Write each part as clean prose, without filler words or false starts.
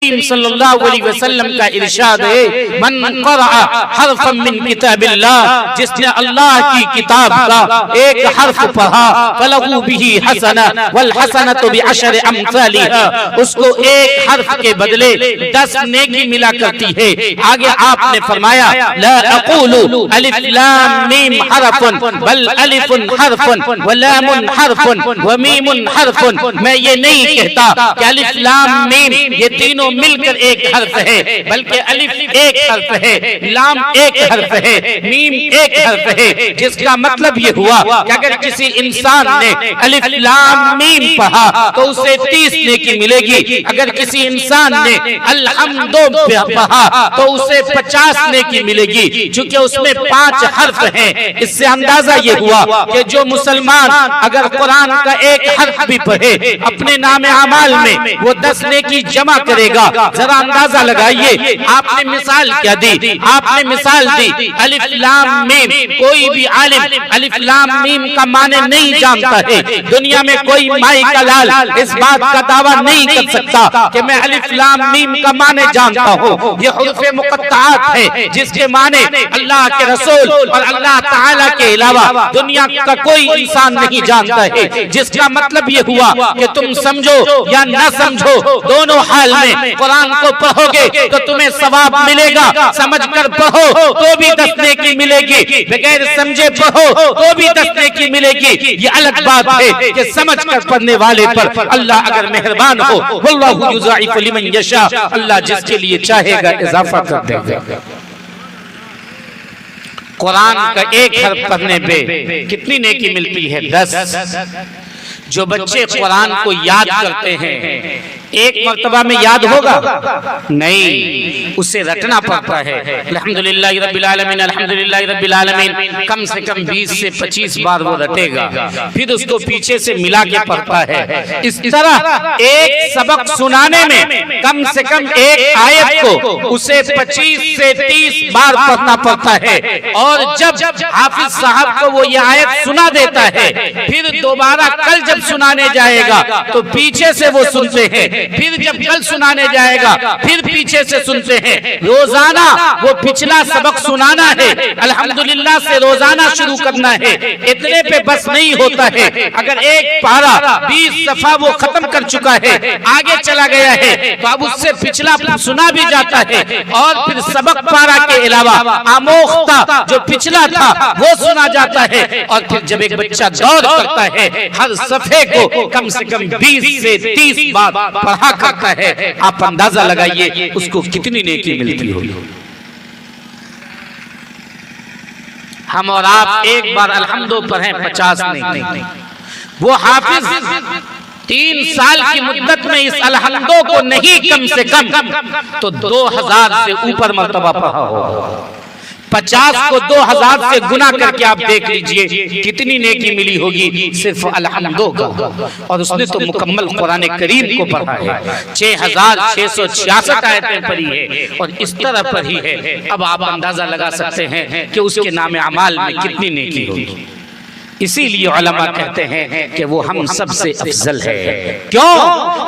करीम सल्लल्लाहु अलैहि वसल्लम का इरशाद है, मन क़रअ हरफन मिन किताबिल्लाह, जिसने अल्लाह की किताब का एक हर्फ पढ़ा, फलहु बिही हसना वल हसनतु बिअशरि अमसालिहा, उसको एक हर्फ के बदले 10 नेकी मिला करती है। आगे आपने फरमाया, ला अक़ूलु अलिफ लाम मीम हरफुन बल अलिफुन हरफुन व लामुन हरफुन व मीमुन हरफुन, मैं ये नहीं कहता कि अलिफ लाम मीम ये तीनों मिलकर एक हर्फ है, बल्कि अलिफ एक हर्फ है, लाम एक हर्फ है, मीम एक हर्फ है। जिसका मतलब ये हुआ कि अगर किसी इंसान ने अलिफ लाम मीम पढ़ा तो उसे 30 नेकी मिलेगी, अगर किसी इंसान ने अल्हम्दु पढ़ा तो उसे 50 नेकी मिलेगी, क्योंकि उसमें 5 हर्फ हैं। इससे अंदाजा ये हुआ कि जो मुसलमान अगर कुरान का एक हर्फ भी पढ़े अपने नामे अमाल में वो 10 नेकी जमा करेगा। जरा अंदाजा लगाइए, आपने मिसाल क्या दी? आपने मिसाल दी अलिफ लाम मीम। कोई भी आलिम अलिफ लाम मीम का माने नहीं जानता है। दुनिया में कोई माई का लाल इस बात का दावा नहीं कर सकता कि मैं अलिफ लाम मीम का माने जानता हूँ। ये हुरूफ़े मुक़त्तआत है जिसके माने अल्लाह के रसूल और अल्लाह ताला के अलावा दुनिया का कोई इंसान नहीं जानता है। जिसका मतलब ये हुआ कि तुम समझो या न समझो, दोनों हाल में कुरान को पढ़ोगे तो तुम्हें सवाब मिलेगा। समझकर पढ़ो तो भी 10 नेकी मिलेगी, बगैर समझे पढ़ो तो भी 10 नेकी मिलेगी। ये अलग बात है कि समझकर पढ़ने वाले पर अल्लाह अगर मेहरबान हो, वल्लाहु युज़ाइफु लिमन यशा, अल्लाह जिसके लिए चाहेगा इजाफा कर देगा। कुरान का एक हर्फ पढ़ने पे कितनी नेकी मिलती है? 10। जो बच्चे कुरान को याद करते हैं एक मर्तबा में याद होगा नहीं, उसे रटना पड़ता है। अल्हम्दुलिल्लाहि रब्बिल आलमीन, अल्हम्दुलिल्लाहि रब्बिल आलमीन कम से कम 20 से 25 बार वो रटेगा, फिर उसको पीछे से मिला के पढ़ता है। इस तरह एक सबक सुनाने में कम से कम एक आयत को उसे 25 से 30 बार पढ़ना पड़ता है। और जब हाफिज साहब को वो ये आयत सुना देता है, फिर दोबारा कल जब सुनाने जाएगा तो पीछे से वो सुनते हैं, फिर जब कल सुनाने जाएगा फिर पीछे से सुनते हैं। रोजाना वो पिछला सबक सुनाना है, अल्हम्दुलिल्लाह से रोजाना शुरू करना है। इतने पे बस नहीं होता है, अगर एक पारा 20 सफा वो खत्म कर चुका है, आगे चला गया है, तो अब उससे पिछला सुना भी जाता है और फिर सबक पारा के अलावा आमोख्ता जो पिछला था वो सुना जाता है। और फिर जब एक बच्चा दौड़ करता है, हर सफे को कम से कम 20 से 30 बार पढ़ा करता है, आप अंदाजा लगाइए उसको कितनी नेकी मिलती होगी। हम और आप एक बार अल्हम्दु पढ़ें 50 नेकी, वो हाफिज 3 साल की मुद्दत में इस अल्हम्दु को नहीं कम से कम तो 2000 से ऊपर मर्तबा पढ़ा होगा। 50 को 2000 से गुना करके आप देख लीजिए कितनी नेकी मिली होगी सिर्फ अल्हम्दु का। और उसने तो मुकम्मल कुरान करीम को पढ़ा है, 6666 आयतें पढ़ी है और इस तरह पढ़ी है। अब आप अंदाजा लगा सकते हैं कि उसके नाम अमाल में कितनी नेकी होगी। इसीलिए उलमा कहते हैं कि वो हम सबसे अफजल है। क्यों?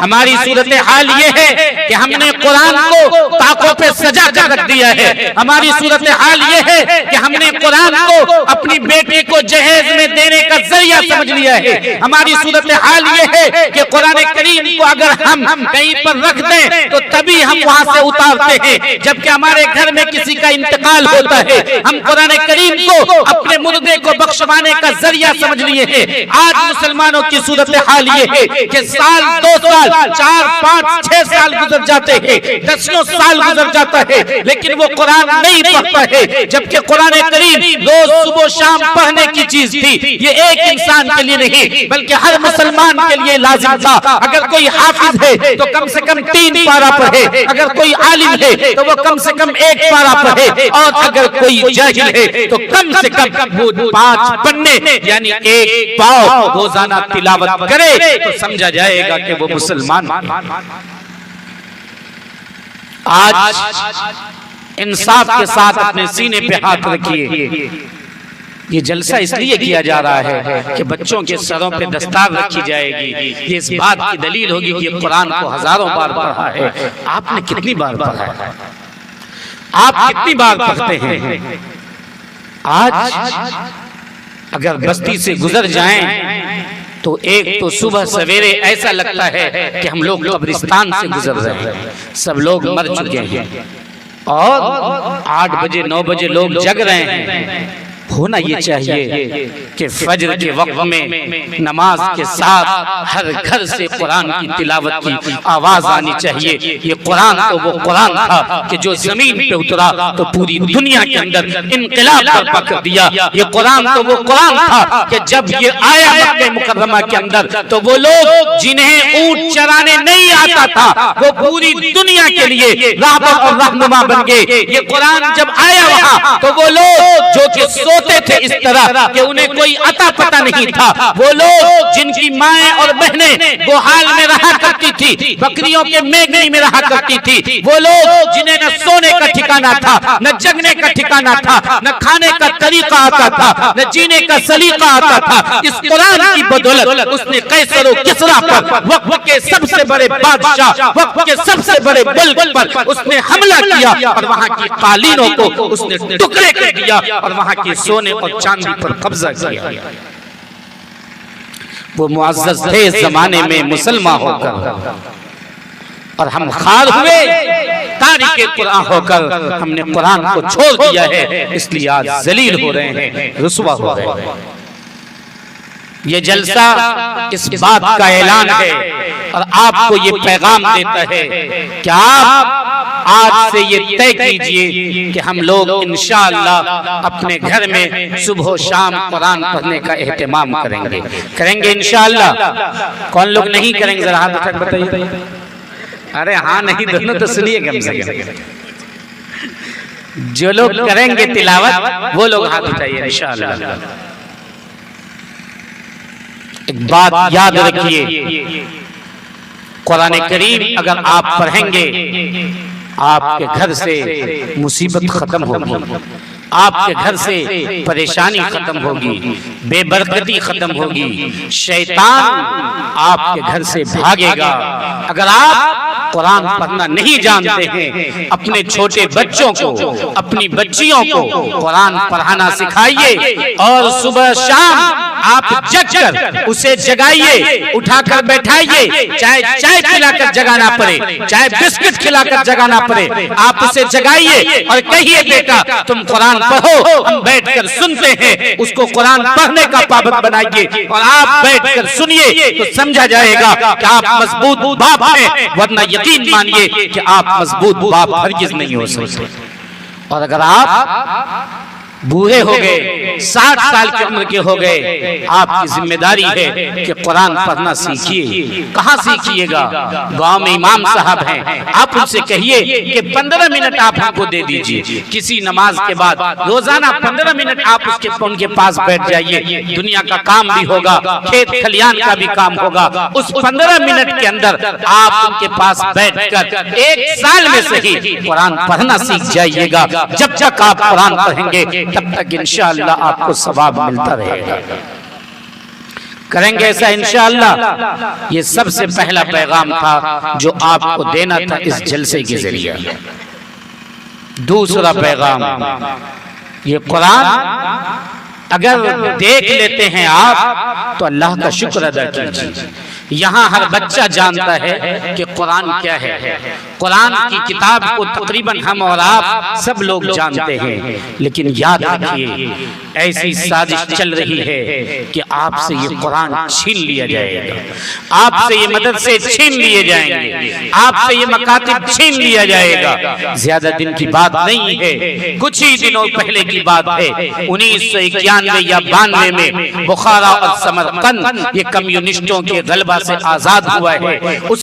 हमारी सूरत हाल ये है कि हमने कुरान को ताकों पे सजा कर रख दिया है। हमारी सूरत हाल ये है कि हमने कुरान को अपनी बेटी को जहेज में देने का जरिया समझ लिया है। हमारी सूरत हाल ये है कि कुरान करीम को अगर हम कहीं पर रख दें तो तभी हम वहां से उतारते हैं, जबकि हमारे घर में किसी का इंतकाल होता है, हम कुरान करीम को अपने मुर्दे को बख्शवाने का जरिया समझ लिए हैं। आज मुसलमानों की सूरत हाल ये है कि साल 2 साल 4 5 6 साल गुजर जाते हैं, 10 साल गुजर जाता है, लेकिन वो कुरान नहीं पढ़ता है, जबकि कुरान करीम रोज सुबह शाम पढ़ने की चीज थी। ये एक इंसान के लिए नहीं बल्कि हर मुसलमान के लिए लाजिम था। अगर कोई हाफिज है तो कम से कम 3 पारा पढ़े, अगर कोई आलिम है तो वो कम से कम 1 पारा पढ़े, और अगर कोई जाहिल है तो कम से कम वो 5 पन्ने यानी 1 पाव रोजाना तिलावत करे तो समझा जाएगा कि वो मुसलमान। आज इंसाफ के साथ अपने सीने पे हाथ रखिए, ये जलसा इसलिए किया जा रहा है कि बच्चों के सरों पे दस्तार रखी जाएगी। ये इस बात की दलील होगी कि कुरान को हजारों बार पढ़ा है। आपने कितनी बार पढ़ा है? आप कितनी बार पढ़ते हैं? आज अगर बस्ती से गुजर जाएं तो एक तो सुबह सवेरे ऐसा लगता है कि हम लोग कब्रिस्तान से गुजर रहे हैं, सब लोग मर चुके हैं और 8 बजे 9 बजे लोग जग रहे हैं। होना ये चाहिए कि फजर के वक्त में नमाज के साथ हर घर से कुरान की तिलावत की आवाज आनी चाहिए। ये कुरान तो वो कुरान था कि जो जमीन पे उतरा तो पूरी दुनिया के अंदर इनकलाब बर्पा कर दिया। ये कुरान तो वो कुरान था कि जब ये आया मक्का मुकर्रमा के अंदर तो वो लोग जिन्हें ऊंट चराने नहीं आता था वो पूरी दुनिया के लिए राहबर और रहनुमा बन गए। ये कुरान जब आया वहां तो वो लोग जो कि सोते थे इस तरह कि उन्हें कोई अता पता नहीं था, वो लोग जिनकी माएं और बहनें गोहाल में रहा करती थी, बकरियों के मेघनी में रहा करती थी, वो लोग जिन्हें न सोने का ठिकाना था, न जगने का ठिकाना था, न खाने का तरीका आता था, न जीने का सलीका आता था, इस कुरान की बदौलत उसने कैसर और किसरा पर, वक्त के सबसे बड़े बादशाह, वक्त के सबसे बड़े मुल्क पर उसने हमला किया और वहां की कालीनों को उसने टुकड़े कर दिया और वहां के सोने और चांदी पर कब्जा किया। वो मुअज़्ज़ज़ थे जमाने में मुसलमान होकर और हम खार हुए तारिके कुरान होकर, हमने कुरान को छोड़ दिया है, इसलिए आज जलील हो रहे हैं, रुसवा हो रहे हैं। ये जलसा इस बात का ऐलान है और आपको ये पैगाम देता है कि आप आज से ये तय कीजिए कि हम लोग इंशाअल्लाह अपने घर में सुबह शाम कुरान पढ़ने का एहतमाम करेंगे इंशाअल्लाह। कौन लोग नहीं करेंगे जरा हाथ उठा बताइए। अरे हाँ नहीं दोनों तो सुनिए कम से कम। जो लोग करेंगे तिलावत वो लोग हाथ उठाइए इंशाअल्लाह। एक बात याद रखिए, कुरान करीम अगर आप पढ़ेंगे आपके घर से मुसीबत खत्म होगी, आपके घर से परेशानी खत्म होगी, बेबरकती खत्म होगी, शैतान आपके घर से भागेगा। अगर आप कुरान पढ़ना नहीं जानते हैं, अपने छोटे बच्चों को, अपनी बच्चियों को कुरान पढ़ाना सिखाइए और सुबह शाम आप जगकर उसे जगाइए, उठाकर बैठाइए, चाहे चाय खिलाकर जगाना पड़े, चाहे बिस्किट खिलाकर जगाना पड़े, आप उसे जगाइए और कहिए बेटा तुम कुरान पढ़ो, हम बैठकर सुनते हैं। उसको कुरान पढ़ने का पाबंद बनाइए और आप बैठकर सुनिए तो समझा जाएगा कि आप मजबूत बाप हैं, वरना यकीन मानिए कि आप मजबूत बाप हरगिज नहीं हो सकते। और अगर आप बूढ़े हो गए, 60 साल की उम्र के हो गए, आपकी जिम्मेदारी है कि कुरान पढ़ना सीखिए। कहाँ सीखिएगा? गांव में इमाम साहब हैं, आप उनसे कहिए कि 15 मिनट आप हमको दे दीजिए, किसी नमाज के बाद रोजाना 15 मिनट आप उनके पास बैठ जाइए। दुनिया का काम भी होगा, खेत खलियान का भी काम होगा, उस 15 मिनट के अंदर आप उनके पास बैठकर 1 साल में सही कुरान पढ़ना सीख जाइएगा। जब तक आप कुरान पढ़ेंगे तब तक इंशाअल्लाह आपको सवाब मिलता रहेगा। करेंगे ऐसा इंशाअल्लाह। ये सबसे पहला पैगाम था जो आपको देना था इस जलसे के जरिए। दूसरा पैगाम, ये कुरान अगर देख लेते हैं आप तो अल्लाह का शुक्र अदा कीजिए। यहाँ हर बच्चा जानता है कि कुरान क्या है। कुरान की किताब को तकरीबन हम और आप सब लोग जानते हैं, लेकिन याद रखिए ऐसी साजिश चल रही है कि आपसे ये कुरान छीन लिया जाएगा, आपसे ये मदरसे छीन लिए जाएंगे, आपसे ये मकातिब छीन लिया जाएगा। ज्यादा दिन की बात नहीं है, कुछ ही दिनों पहले की बात है। 1991 या 92 में बुखारा और समरकंद ये कम्युनिस्टों के गलबा से आजाद हुआ है।